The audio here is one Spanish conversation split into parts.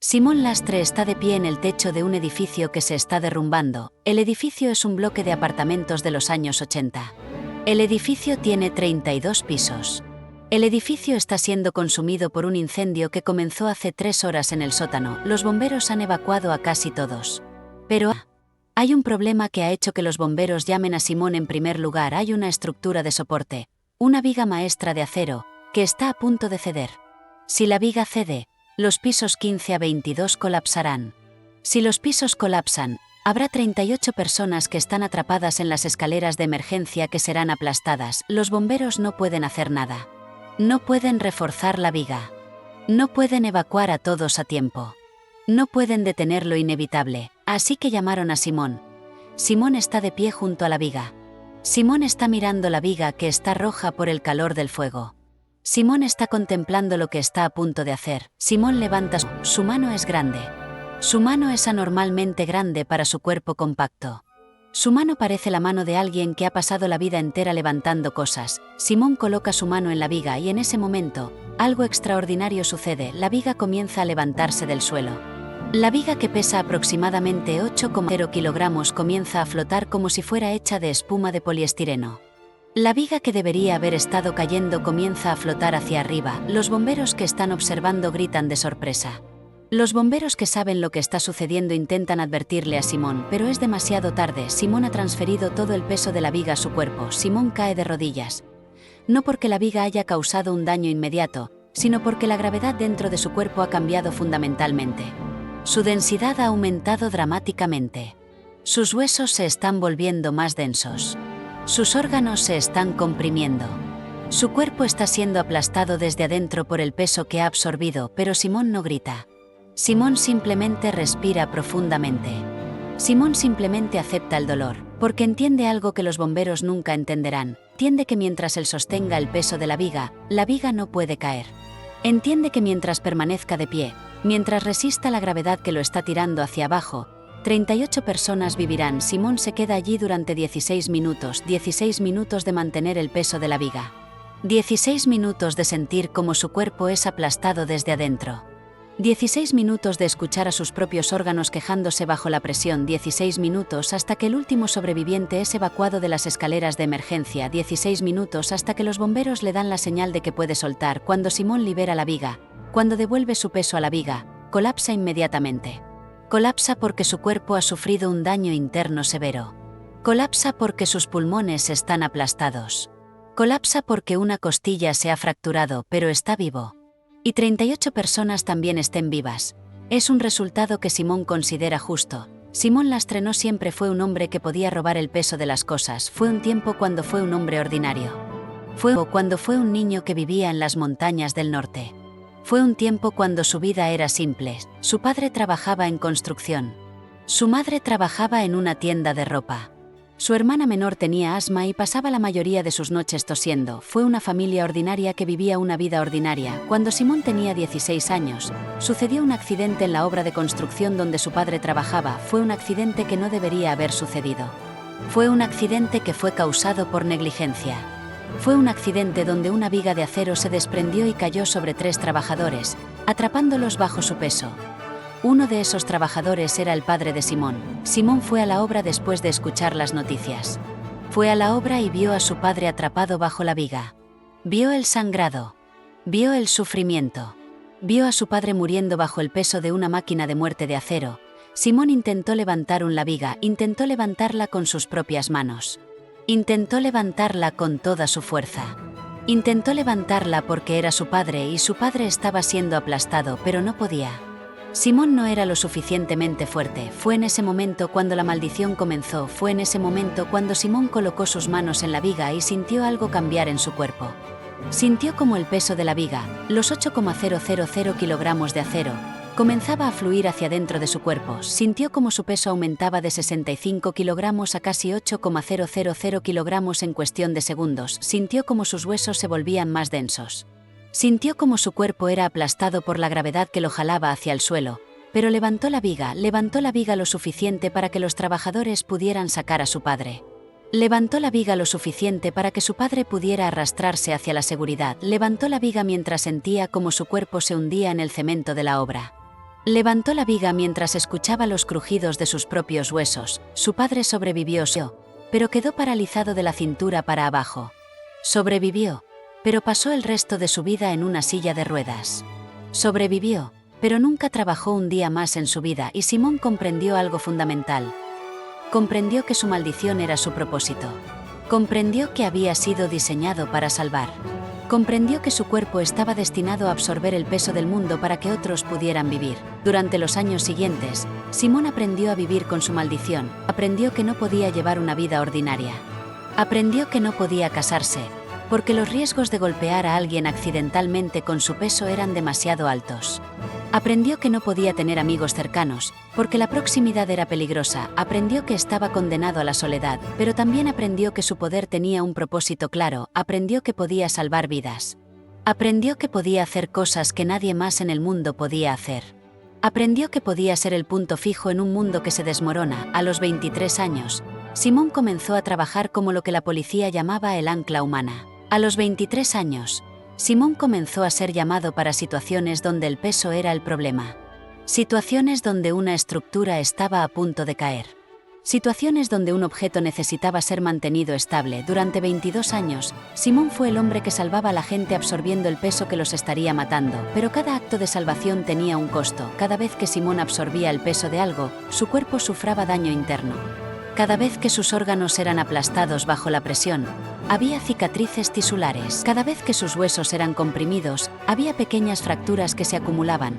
Simón Lastre está de pie en el techo de un edificio que se está derrumbando. El edificio es un bloque de apartamentos de los años 80. El edificio tiene 32 pisos. El edificio está siendo consumido por un incendio que comenzó hace 3 horas en el sótano. Los bomberos han evacuado a casi todos. Pero hay un problema que ha hecho que los bomberos llamen a Simón en primer lugar. Hay una estructura de soporte, una viga maestra de acero, que está a punto de ceder. Si la viga cede, los pisos 15 a 22 colapsarán. Si los pisos colapsan, habrá 38 personas que están atrapadas en las escaleras de emergencia que serán aplastadas. Los bomberos no pueden hacer nada. No pueden reforzar la viga. No pueden evacuar a todos a tiempo. No pueden detener lo inevitable, así que llamaron a Simón. Simón está de pie junto a la viga. Simón está mirando la viga que está roja por el calor del fuego. Simón está contemplando lo que está a punto de hacer. Simón levanta su mano. Es grande. Su mano es anormalmente grande para su cuerpo compacto. Su mano parece la mano de alguien que ha pasado la vida entera levantando cosas. Simón coloca su mano en la viga y en ese momento, algo extraordinario sucede. La viga comienza a levantarse del suelo. La viga, que pesa aproximadamente 8,0 kilogramos, comienza a flotar como si fuera hecha de espuma de poliestireno. La viga, que debería haber estado cayendo, comienza a flotar hacia arriba. Los bomberos que están observando gritan de sorpresa. Los bomberos que saben lo que está sucediendo intentan advertirle a Simón, pero es demasiado tarde. Simón ha transferido todo el peso de la viga a su cuerpo. Simón cae de rodillas. No porque la viga haya causado un daño inmediato, sino porque la gravedad dentro de su cuerpo ha cambiado fundamentalmente. Su densidad ha aumentado dramáticamente. Sus huesos se están volviendo más densos. Sus órganos se están comprimiendo. Su cuerpo está siendo aplastado desde adentro por el peso que ha absorbido, pero Simón no grita. Simón simplemente respira profundamente. Simón simplemente acepta el dolor, porque entiende algo que los bomberos nunca entenderán. Entiende que mientras él sostenga el peso de la viga no puede caer. Entiende que mientras permanezca de pie, mientras resista la gravedad que lo está tirando hacia abajo, 38 personas vivirán. Simón se queda allí durante 16 minutos, 16 minutos de mantener el peso de la viga. 16 minutos de sentir cómo su cuerpo es aplastado desde adentro. 16 minutos de escuchar a sus propios órganos quejándose bajo la presión. 16 minutos hasta que el último sobreviviente es evacuado de las escaleras de emergencia. 16 minutos hasta que los bomberos le dan la señal de que puede soltar. Cuando Simón libera la viga, cuando devuelve su peso a la viga, colapsa inmediatamente. Colapsa porque su cuerpo ha sufrido un daño interno severo. Colapsa porque sus pulmones están aplastados. Colapsa porque una costilla se ha fracturado, pero está vivo. Y 38 personas también estén vivas. Es un resultado que Simón considera justo. Simón Lastre no siempre fue un hombre que podía robar el peso de las cosas. Fue un tiempo cuando fue un hombre ordinario. Fue cuando fue un niño que vivía en las montañas del norte. Fue un tiempo cuando su vida era simple. Su padre trabajaba en construcción. Su madre trabajaba en una tienda de ropa. Su hermana menor tenía asma y pasaba la mayoría de sus noches tosiendo. Fue una familia ordinaria que vivía una vida ordinaria. Cuando Simón tenía 16 años, sucedió un accidente en la obra de construcción donde su padre trabajaba. Fue un accidente que no debería haber sucedido. Fue un accidente que fue causado por negligencia. Fue un accidente donde una viga de acero se desprendió y cayó sobre 3 trabajadores, atrapándolos bajo su peso. Uno de esos trabajadores era el padre de Simón. Simón fue a la obra después de escuchar las noticias. Fue a la obra y vio a su padre atrapado bajo la viga. Vio el sangrado. Vio el sufrimiento. Vio a su padre muriendo bajo el peso de una máquina de muerte de acero. Simón intentó levantar la viga, intentó levantarla con sus propias manos. Intentó levantarla con toda su fuerza. Intentó levantarla porque era su padre y su padre estaba siendo aplastado, pero no podía. Simón no era lo suficientemente fuerte. Fue en ese momento cuando la maldición comenzó. Fue en ese momento cuando Simón colocó sus manos en la viga y sintió algo cambiar en su cuerpo. Sintió como el peso de la viga, los 8,000 kilogramos de acero, comenzaba a fluir hacia dentro de su cuerpo. Sintió como su peso aumentaba de 65 kilogramos a casi 8,000 kilogramos en cuestión de segundos. Sintió como sus huesos se volvían más densos. Sintió como su cuerpo era aplastado por la gravedad que lo jalaba hacia el suelo, pero levantó la viga lo suficiente para que los trabajadores pudieran sacar a su padre. Levantó la viga lo suficiente para que su padre pudiera arrastrarse hacia la seguridad. Levantó la viga mientras sentía como su cuerpo se hundía en el cemento de la obra. Levantó la viga mientras escuchaba los crujidos de sus propios huesos. Su padre sobrevivió, pero quedó paralizado de la cintura para abajo. Sobrevivió, pero pasó el resto de su vida en una silla de ruedas. Sobrevivió, pero nunca trabajó un día más en su vida, y Simón comprendió algo fundamental. Comprendió que su maldición era su propósito. Comprendió que había sido diseñado para salvar. Comprendió que su cuerpo estaba destinado a absorber el peso del mundo para que otros pudieran vivir. Durante los años siguientes, Simón aprendió a vivir con su maldición. Aprendió que no podía llevar una vida ordinaria. Aprendió que no podía casarse, porque los riesgos de golpear a alguien accidentalmente con su peso eran demasiado altos. Aprendió que no podía tener amigos cercanos, porque la proximidad era peligrosa. Aprendió que estaba condenado a la soledad, pero también aprendió que su poder tenía un propósito claro. Aprendió que podía salvar vidas. Aprendió que podía hacer cosas que nadie más en el mundo podía hacer. Aprendió que podía ser el punto fijo en un mundo que se desmorona. A los 23 años, Simón comenzó a trabajar como lo que la policía llamaba el ancla humana. A los 23 años, Simón comenzó a ser llamado para situaciones donde el peso era el problema. Situaciones donde una estructura estaba a punto de caer. Situaciones donde un objeto necesitaba ser mantenido estable. Durante 22 años, Simón fue el hombre que salvaba a la gente absorbiendo el peso que los estaría matando, pero cada acto de salvación tenía un costo. Cada vez que Simón absorbía el peso de algo, su cuerpo sufría daño interno. Cada vez que sus órganos eran aplastados bajo la presión, había cicatrices tisulares. Cada vez que sus huesos eran comprimidos, había pequeñas fracturas que se acumulaban.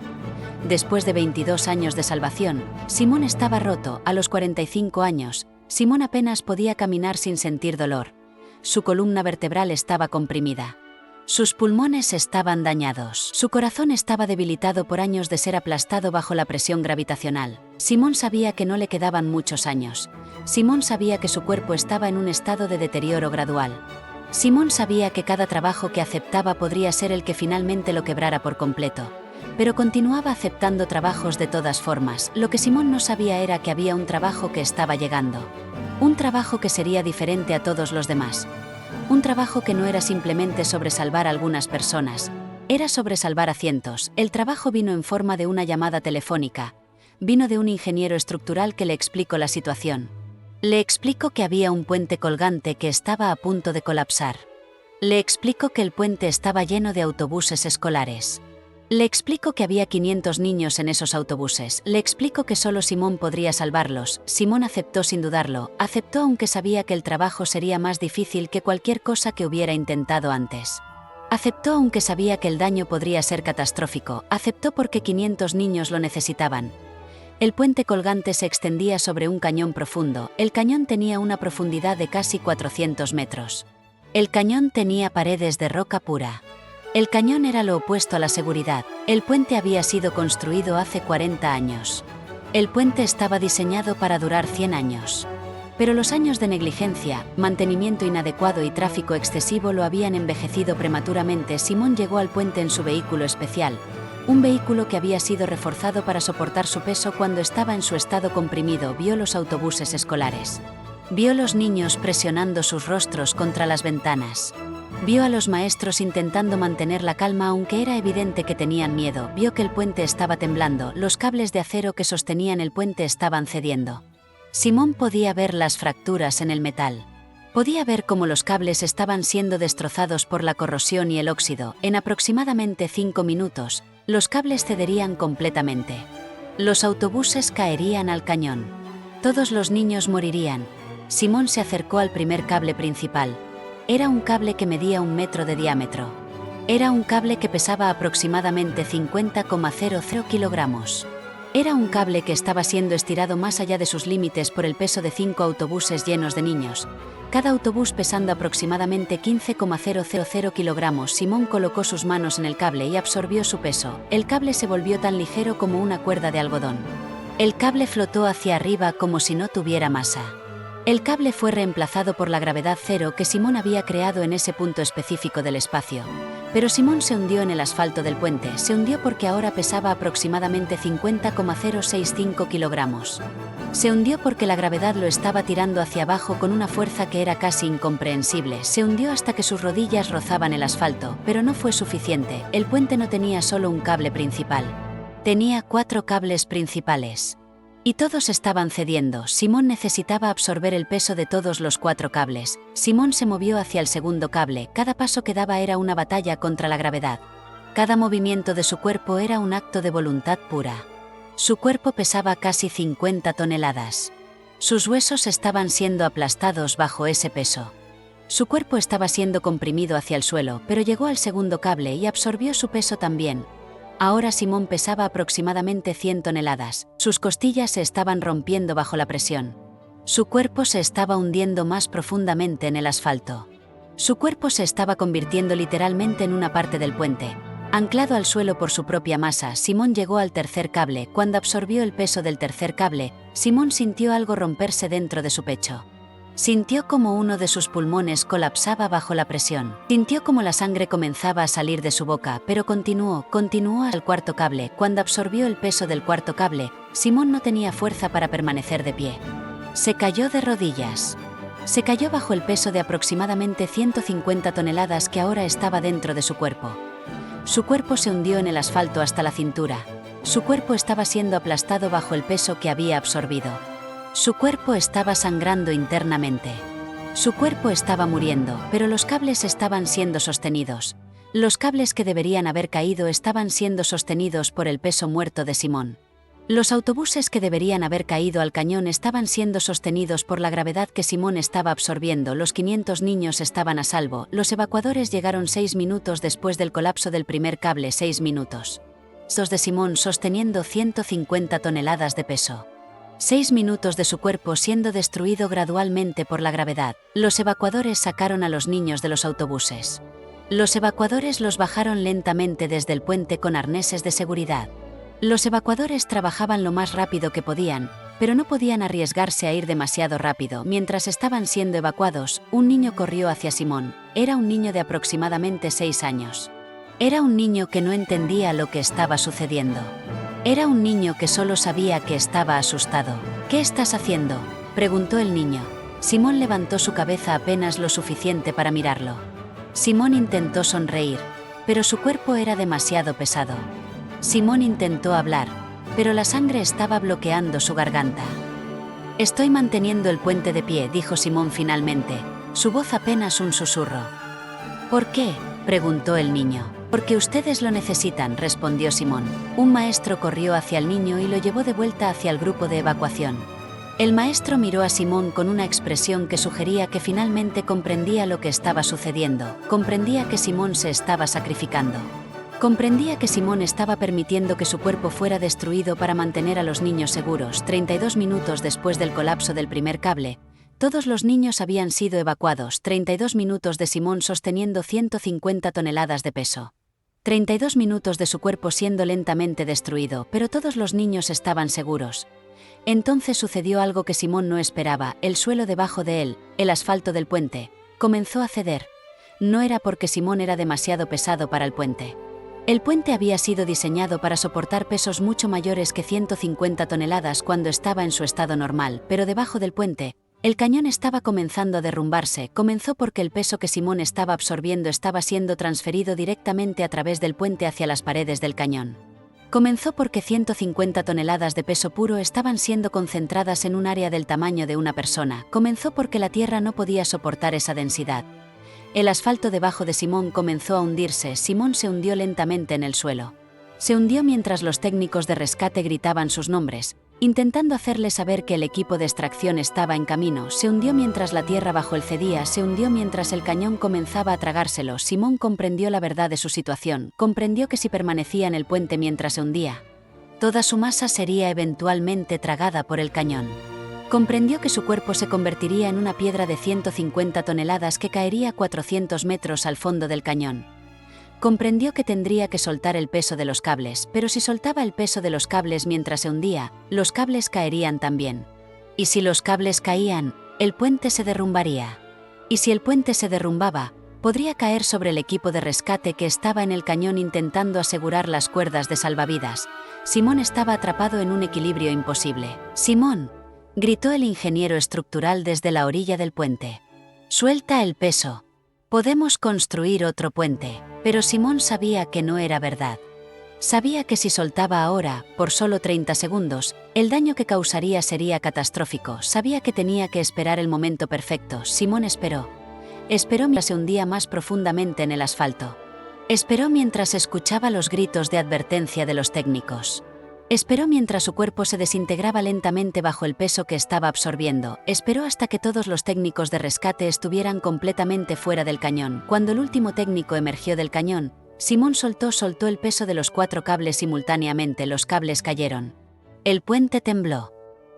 Después de 22 años de salvación, Simón estaba roto. A los 45 años, Simón apenas podía caminar sin sentir dolor. Su columna vertebral estaba comprimida. Sus pulmones estaban dañados. Su corazón estaba debilitado por años de ser aplastado bajo la presión gravitacional. Simón sabía que no le quedaban muchos años. Simón sabía que su cuerpo estaba en un estado de deterioro gradual. Simón sabía que cada trabajo que aceptaba podría ser el que finalmente lo quebrara por completo. Pero continuaba aceptando trabajos de todas formas. Lo que Simón no sabía era que había un trabajo que estaba llegando. Un trabajo que sería diferente a todos los demás. Un trabajo que no era simplemente sobre salvar a algunas personas, era sobre salvar a cientos. El trabajo vino en forma de una llamada telefónica. Vino de un ingeniero estructural que le explicó la situación. Le explicó que había un puente colgante que estaba a punto de colapsar. Le explicó que el puente estaba lleno de autobuses escolares. Le explicó que había 500 niños en esos autobuses. Le explicó que solo Simón podría salvarlos. Simón aceptó sin dudarlo. Aceptó aunque sabía que el trabajo sería más difícil que cualquier cosa que hubiera intentado antes. Aceptó aunque sabía que el daño podría ser catastrófico. Aceptó porque 500 niños lo necesitaban. El puente colgante se extendía sobre un cañón profundo. El cañón tenía una profundidad de casi 400 metros. El cañón tenía paredes de roca pura. El cañón era lo opuesto a la seguridad. El puente había sido construido hace 40 años. El puente estaba diseñado para durar 100 años. Pero los años de negligencia, mantenimiento inadecuado y tráfico excesivo lo habían envejecido prematuramente. Simón llegó al puente en su vehículo especial, un vehículo que había sido reforzado para soportar su peso cuando estaba en su estado comprimido. Vio los autobuses escolares. Vio los niños presionando sus rostros contra las ventanas. Vio a los maestros intentando mantener la calma aunque era evidente que tenían miedo. Vio que el puente estaba temblando, los cables de acero que sostenían el puente estaban cediendo. Simón podía ver las fracturas en el metal. Podía ver cómo los cables estaban siendo destrozados por la corrosión y el óxido. En aproximadamente 5 minutos, los cables cederían completamente. Los autobuses caerían al cañón. Todos los niños morirían. Simón se acercó al primer cable principal. Era un cable que medía 1 metro de diámetro. Era un cable que pesaba aproximadamente 50,00 kilogramos. Era un cable que estaba siendo estirado más allá de sus límites por el peso de 5 autobuses llenos de niños, cada autobús pesando aproximadamente 15,00 kilogramos. Simón colocó sus manos en el cable y absorbió su peso. El cable se volvió tan ligero como una cuerda de algodón. El cable flotó hacia arriba como si no tuviera masa. El cable fue reemplazado por la gravedad cero que Simón había creado en ese punto específico del espacio. Pero Simón se hundió en el asfalto del puente. Se hundió porque ahora pesaba aproximadamente 50,065 kilogramos. Se hundió porque la gravedad lo estaba tirando hacia abajo con una fuerza que era casi incomprensible. Se hundió hasta que sus rodillas rozaban el asfalto, pero no fue suficiente. El puente no tenía solo un cable principal. Tenía 4 cables principales. Y todos estaban cediendo. Simón necesitaba absorber el peso de todos los 4 cables. Simón se movió hacia el segundo cable. Cada paso que daba era una batalla contra la gravedad. Cada movimiento de su cuerpo era un acto de voluntad pura. Su cuerpo pesaba casi 50 toneladas. Sus huesos estaban siendo aplastados bajo ese peso. Su cuerpo estaba siendo comprimido hacia el suelo, pero llegó al segundo cable y absorbió su peso también. Ahora Simón pesaba aproximadamente 100 toneladas. Sus costillas se estaban rompiendo bajo la presión. Su cuerpo se estaba hundiendo más profundamente en el asfalto. Su cuerpo se estaba convirtiendo literalmente en una parte del puente. Anclado al suelo por su propia masa, Simón llegó al tercer cable. Cuando absorbió el peso del tercer cable, Simón sintió algo romperse dentro de su pecho. Sintió como uno de sus pulmones colapsaba bajo la presión. Sintió como la sangre comenzaba a salir de su boca, pero continuó al cuarto cable. Cuando absorbió el peso del cuarto cable, Simón no tenía fuerza para permanecer de pie. Se cayó de rodillas. Se cayó bajo el peso de aproximadamente 150 toneladas que ahora estaba dentro de su cuerpo. Su cuerpo se hundió en el asfalto hasta la cintura. Su cuerpo estaba siendo aplastado bajo el peso que había absorbido. Su cuerpo estaba sangrando internamente. Su cuerpo estaba muriendo, pero los cables estaban siendo sostenidos. Los cables que deberían haber caído estaban siendo sostenidos por el peso muerto de Simón. Los autobuses que deberían haber caído al cañón estaban siendo sostenidos por la gravedad que Simón estaba absorbiendo. Los 500 niños estaban a salvo. Los evacuadores llegaron 6 minutos después del colapso del primer cable. 6 minutos. Los de Simón sosteniendo 150 toneladas de peso. 6 minutos de su cuerpo siendo destruido gradualmente por la gravedad. Los evacuadores sacaron a los niños de los autobuses. Los evacuadores los bajaron lentamente desde el puente con arneses de seguridad. Los evacuadores trabajaban lo más rápido que podían, pero no podían arriesgarse a ir demasiado rápido. Mientras estaban siendo evacuados, un niño corrió hacia Simón. Era un niño de aproximadamente 6 años. Era un niño que no entendía lo que estaba sucediendo. Era un niño que solo sabía que estaba asustado. ¿Qué estás haciendo?, preguntó el niño. Simón levantó su cabeza apenas lo suficiente para mirarlo. Simón intentó sonreír, pero su cuerpo era demasiado pesado. Simón intentó hablar, pero la sangre estaba bloqueando su garganta. Estoy manteniendo el puente de pie, dijo Simón finalmente, su voz apenas un susurro. ¿Por qué?, preguntó el niño. Porque ustedes lo necesitan, respondió Simón. Un maestro corrió hacia el niño y lo llevó de vuelta hacia el grupo de evacuación. El maestro miró a Simón con una expresión que sugería que finalmente comprendía lo que estaba sucediendo. Comprendía que Simón se estaba sacrificando. Comprendía que Simón estaba permitiendo que su cuerpo fuera destruido para mantener a los niños seguros. 32 minutos después del colapso del primer cable, todos los niños habían sido evacuados. 32 minutos de Simón sosteniendo 150 toneladas de peso. 32 minutos de su cuerpo siendo lentamente destruido, pero todos los niños estaban seguros. Entonces sucedió algo que Simón no esperaba. El suelo debajo de él, el asfalto del puente, comenzó a ceder. No era porque Simón era demasiado pesado para el puente. El puente había sido diseñado para soportar pesos mucho mayores que 150 toneladas cuando estaba en su estado normal, pero debajo del puente, el cañón estaba comenzando a derrumbarse. Comenzó porque el peso que Simón estaba absorbiendo estaba siendo transferido directamente a través del puente hacia las paredes del cañón. Comenzó porque 150 toneladas de peso puro estaban siendo concentradas en un área del tamaño de una persona. Comenzó porque la tierra no podía soportar esa densidad. El asfalto debajo de Simón comenzó a hundirse. Simón se hundió lentamente en el suelo. Se hundió mientras los técnicos de rescate gritaban sus nombres, intentando hacerle saber que el equipo de extracción estaba en camino. Se hundió mientras la tierra bajo él cedía, se hundió mientras el cañón comenzaba a tragárselo. Simón comprendió la verdad de su situación, comprendió que si permanecía en el puente mientras se hundía, toda su masa sería eventualmente tragada por el cañón. Comprendió que su cuerpo se convertiría en una piedra de 150 toneladas que caería 400 metros al fondo del cañón. Comprendió que tendría que soltar el peso de los cables, pero si soltaba el peso de los cables mientras se hundía, los cables caerían también. Y si los cables caían, el puente se derrumbaría. Y si el puente se derrumbaba, podría caer sobre el equipo de rescate que estaba en el cañón intentando asegurar las cuerdas de salvavidas. Simón estaba atrapado en un equilibrio imposible. «Simón», gritó el ingeniero estructural desde la orilla del puente. «Suelta el peso. Podemos construir otro puente». Pero Simón sabía que no era verdad. Sabía que si soltaba ahora, por solo 30 segundos, el daño que causaría sería catastrófico. Sabía que tenía que esperar el momento perfecto. Simón esperó. Esperó mientras se hundía más profundamente en el asfalto. Esperó mientras escuchaba los gritos de advertencia de los técnicos. Esperó mientras su cuerpo se desintegraba lentamente bajo el peso que estaba absorbiendo. Esperó hasta que todos los técnicos de rescate estuvieran completamente fuera del cañón. Cuando el último técnico emergió del cañón, Simón soltó el peso de los 4 cables simultáneamente. Los cables cayeron. El puente tembló.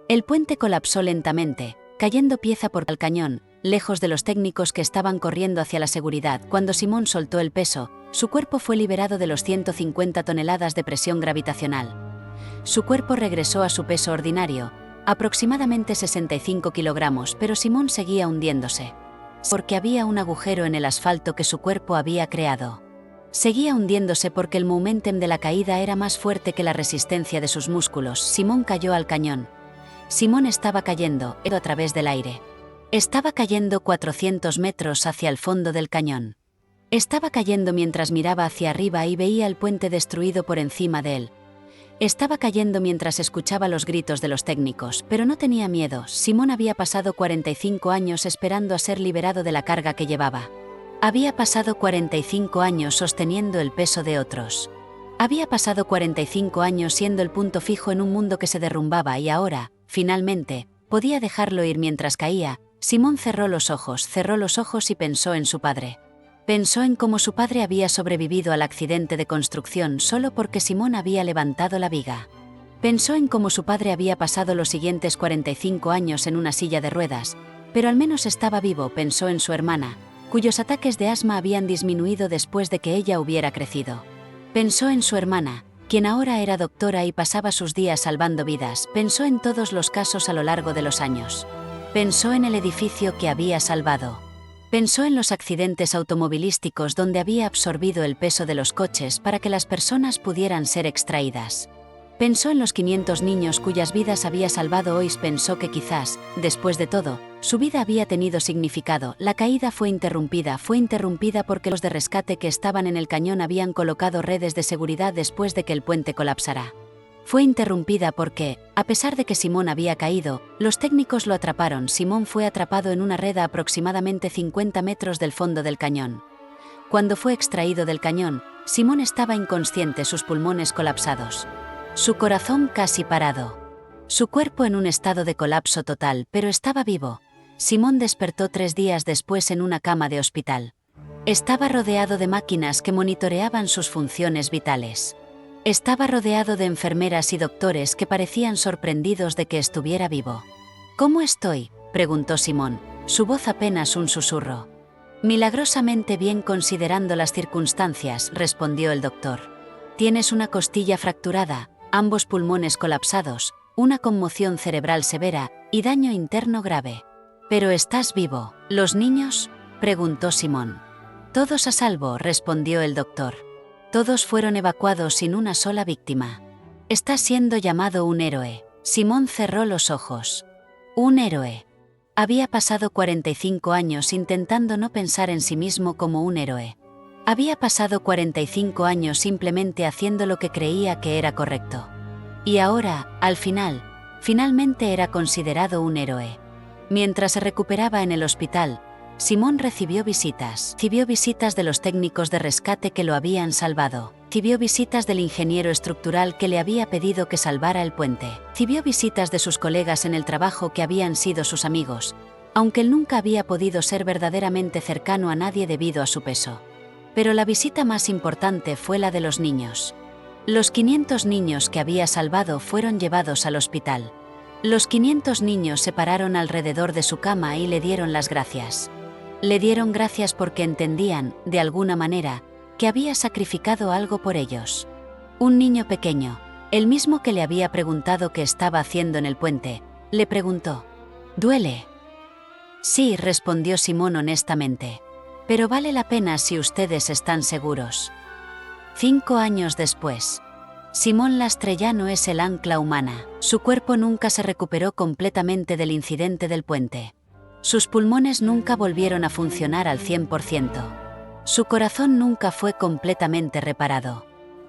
El puente colapsó lentamente, cayendo pieza por el cañón, lejos de los técnicos que estaban corriendo hacia la seguridad. Cuando Simón soltó el peso, su cuerpo fue liberado de los 150 toneladas de presión gravitacional. Su cuerpo regresó a su peso ordinario, aproximadamente 65 kilogramos, pero Simón seguía hundiéndose. Porque había un agujero en el asfalto que su cuerpo había creado. Seguía hundiéndose porque el momentum de la caída era más fuerte que la resistencia de sus músculos. Simón cayó al cañón. Simón estaba cayendo, a través del aire. Estaba cayendo 400 metros hacia el fondo del cañón. Estaba cayendo mientras miraba hacia arriba y veía el puente destruido por encima de él. Estaba cayendo mientras escuchaba los gritos de los técnicos, pero no tenía miedo. Simón había pasado 45 años esperando a ser liberado de la carga que llevaba. Había pasado 45 años sosteniendo el peso de otros. Había pasado 45 años siendo el punto fijo en un mundo que se derrumbaba y ahora, finalmente, podía dejarlo ir mientras caía. Simón cerró los ojos y pensó en su padre. Pensó en cómo su padre había sobrevivido al accidente de construcción solo porque Simón había levantado la viga. Pensó en cómo su padre había pasado los siguientes 45 años en una silla de ruedas, pero al menos estaba vivo. Pensó en su hermana, cuyos ataques de asma habían disminuido después de que ella hubiera crecido. Pensó en su hermana, quien ahora era doctora y pasaba sus días salvando vidas. Pensó en todos los casos a lo largo de los años. Pensó en el edificio que había salvado. Pensó en los accidentes automovilísticos donde había absorbido el peso de los coches para que las personas pudieran ser extraídas. Pensó en los 500 niños cuyas vidas había salvado hoy. Pensó que quizás, después de todo, su vida había tenido significado. La caída fue interrumpida porque los de rescate que estaban en el cañón habían colocado redes de seguridad después de que el puente colapsara. Fue interrumpida porque, a pesar de que Simón había caído, los técnicos lo atraparon. Simón fue atrapado en una red a aproximadamente 50 metros del fondo del cañón. Cuando fue extraído del cañón, Simón estaba inconsciente, sus pulmones colapsados. Su corazón casi parado. Su cuerpo en un estado de colapso total, pero estaba vivo. Simón despertó 3 días después en una cama de hospital. Estaba rodeado de máquinas que monitoreaban sus funciones vitales. Estaba rodeado de enfermeras y doctores que parecían sorprendidos de que estuviera vivo. ¿Cómo estoy?, preguntó Simón, su voz apenas un susurro. Milagrosamente bien considerando las circunstancias, respondió el doctor. Tienes una costilla fracturada, ambos pulmones colapsados, una conmoción cerebral severa y daño interno grave. Pero estás vivo. ¿Los niños?, preguntó Simón. Todos a salvo, respondió el doctor. Todos fueron evacuados sin una sola víctima. Estás siendo llamado un héroe. Simón cerró los ojos. Un héroe. Había pasado 45 años intentando no pensar en sí mismo como un héroe. Había pasado 45 años simplemente haciendo lo que creía que era correcto. Y ahora, al finalmente era considerado un héroe. Mientras se recuperaba en el hospital, Simón recibió visitas. Recibió visitas de los técnicos de rescate que lo habían salvado. Recibió visitas del ingeniero estructural que le había pedido que salvara el puente. Recibió visitas de sus colegas en el trabajo que habían sido sus amigos, aunque él nunca había podido ser verdaderamente cercano a nadie debido a su peso. Pero la visita más importante fue la de los niños. Los 500 niños que había salvado fueron llevados al hospital. Los 500 niños se pararon alrededor de su cama y le dieron las gracias. Le dieron gracias porque entendían, de alguna manera, que había sacrificado algo por ellos. Un niño pequeño, el mismo que le había preguntado qué estaba haciendo en el puente, le preguntó: ¿duele? Sí, respondió Simón honestamente. Pero vale la pena si ustedes están seguros. 5 años después. Simón Lastrellano es el ancla humana. Su cuerpo nunca se recuperó completamente del incidente del puente. Sus pulmones nunca volvieron a funcionar al 100%. Su corazón nunca fue completamente reparado.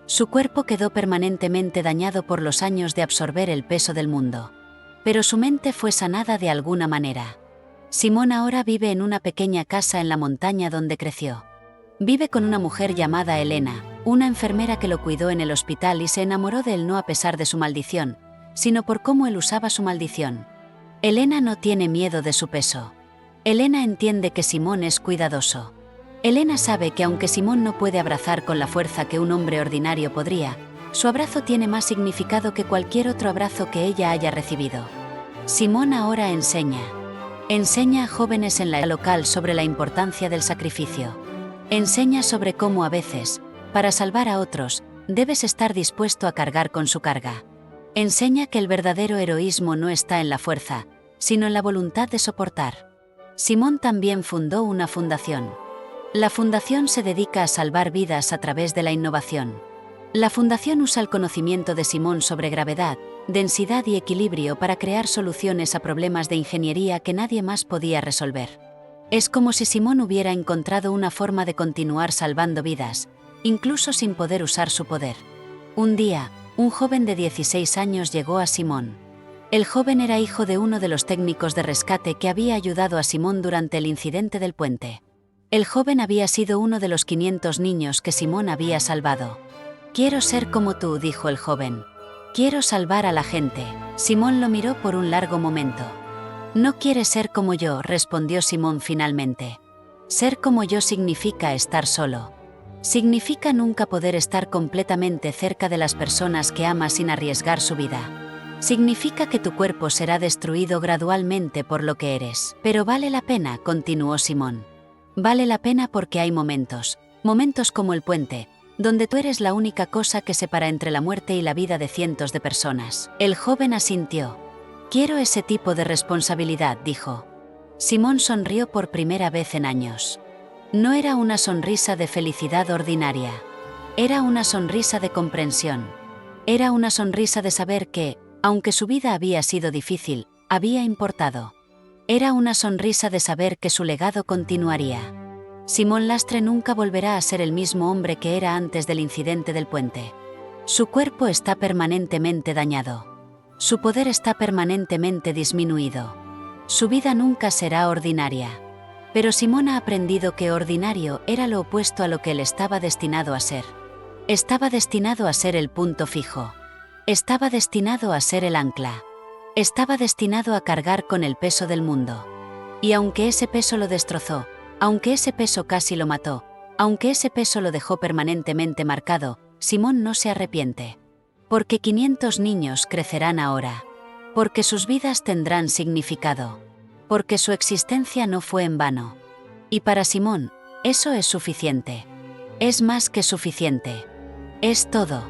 Su cuerpo quedó permanentemente dañado por los años de absorber el peso del mundo. Pero su mente fue sanada de alguna manera. Simón ahora vive en una pequeña casa en la montaña donde creció. Vive con una mujer llamada Elena, una enfermera que lo cuidó en el hospital y se enamoró de él no a pesar de su maldición, sino por cómo él usaba su maldición. Elena no tiene miedo de su peso. Elena entiende que Simón es cuidadoso. Elena sabe que aunque Simón no puede abrazar con la fuerza que un hombre ordinario podría, su abrazo tiene más significado que cualquier otro abrazo que ella haya recibido. Simón ahora enseña a jóvenes en la local sobre la importancia del sacrificio. Enseña sobre cómo a veces, para salvar a otros, debes estar dispuesto a cargar con su carga. Enseña que el verdadero heroísmo no está en la fuerza, sino en la voluntad de soportar. Simón también fundó una fundación. La fundación se dedica a salvar vidas a través de la innovación. La fundación usa el conocimiento de Simón sobre gravedad, densidad y equilibrio para crear soluciones a problemas de ingeniería que nadie más podía resolver. Es como si Simón hubiera encontrado una forma de continuar salvando vidas, incluso sin poder usar su poder. Un día, un joven de 16 años llegó a Simón. El joven era hijo de uno de los técnicos de rescate que había ayudado a Simón durante el incidente del puente. El joven había sido uno de los 500 niños que Simón había salvado. «Quiero ser como tú», dijo el joven. «Quiero salvar a la gente». Simón lo miró por un largo momento. «No quieres ser como yo», respondió Simón finalmente. Ser como yo significa estar solo. Significa nunca poder estar completamente cerca de las personas que amas sin arriesgar su vida. Significa que tu cuerpo será destruido gradualmente por lo que eres. Pero vale la pena, continuó Simón. Vale la pena porque hay momentos como el puente, donde tú eres la única cosa que separa entre la muerte y la vida de cientos de personas. El joven asintió. «Quiero ese tipo de responsabilidad», dijo. Simón sonrió por primera vez en años. No era una sonrisa de felicidad ordinaria. Era una sonrisa de comprensión. Era una sonrisa de saber que, aunque su vida había sido difícil, había importado. Era una sonrisa de saber que su legado continuaría. Simón Lastre nunca volverá a ser el mismo hombre que era antes del incidente del puente. Su cuerpo está permanentemente dañado. Su poder está permanentemente disminuido. Su vida nunca será ordinaria. Pero Simón ha aprendido que ordinario era lo opuesto a lo que él estaba destinado a ser. Estaba destinado a ser el punto fijo. Estaba destinado a ser el ancla. Estaba destinado a cargar con el peso del mundo. Y aunque ese peso lo destrozó, aunque ese peso casi lo mató, aunque ese peso lo dejó permanentemente marcado, Simón no se arrepiente. Porque 500 niños crecerán ahora. Porque sus vidas tendrán significado. Porque su existencia no fue en vano. Y para Simón, eso es suficiente. Es más que suficiente. Es todo.